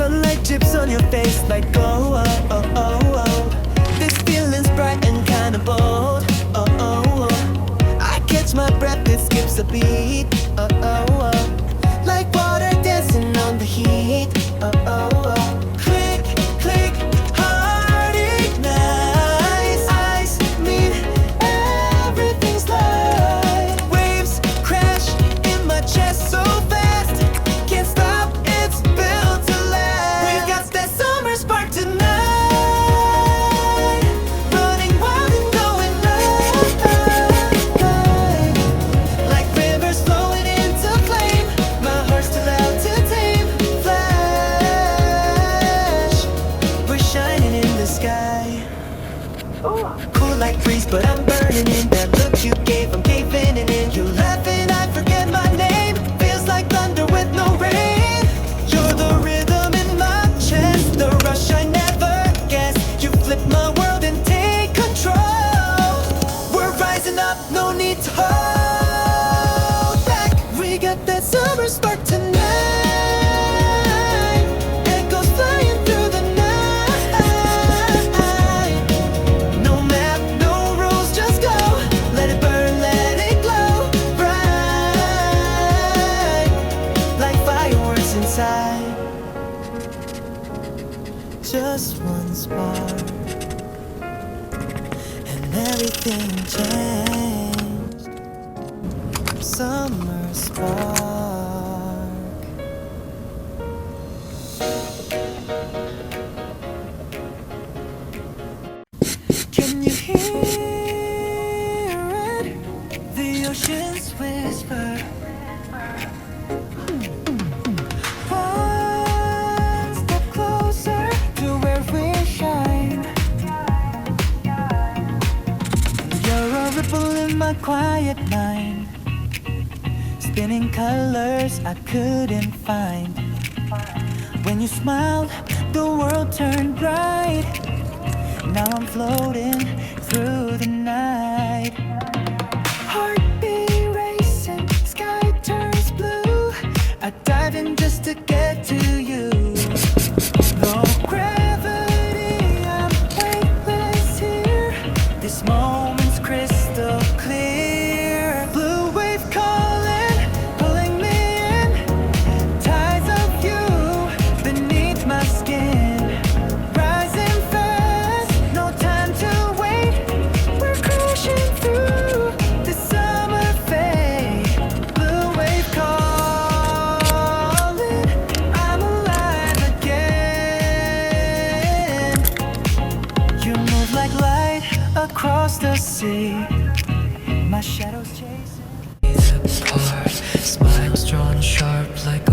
Sunlight drips on your face like oh, oh, oh, oh, oh. This feeling's bright and kinda bold, oh, oh, oh. I catch my breath, it skips a beat, oh, oh, oh. Like water dancing on the heat, oh, oh, oh. Click, click, heart ignites. Eyes meet, everything's light. Waves crash in my chest so fast, can't stop, it's built to last. We got that summer spark tonight, running wild and going live. Like rivers flowing into flame, my heart's too loud to tame. Flash, we're shining in the sky. Cool like breeze, but I'm burning in. That look you gave, I'm caving in. You're laughing, I forget my name. Feels like thunder with no rain. You're the rhythm in my chest, the rush I never guessed. You flip my world and take control. We're rising up, no need to hold back. We got that summer spark tonight. Echoes flying through the night. No map, no rules, just go. Let it burn, let it glow bright, like fireworks inside. Just one spark, and everything changed. Summer spark. Can you hear it? The ocean's whisper. One step closer to where we shine. You're a ripple in my quiet mind, spinning colors I couldn't find. When you smiled, the world turned bright. Now I'm floating through the night. Heartbeat racing, sky turns blue. I dive in just to get to you. No gravity, I'm weightless here. This moment's crystal clear. Blue wave calling, pulling me in. Tides of you beneath my skin. Rising fast, no time to wait. We're crashing through the summer fade. Blue wave calling, I'm alive again. You move like light across the sea. My shadows chasing. Apart, smiles drawn sharp like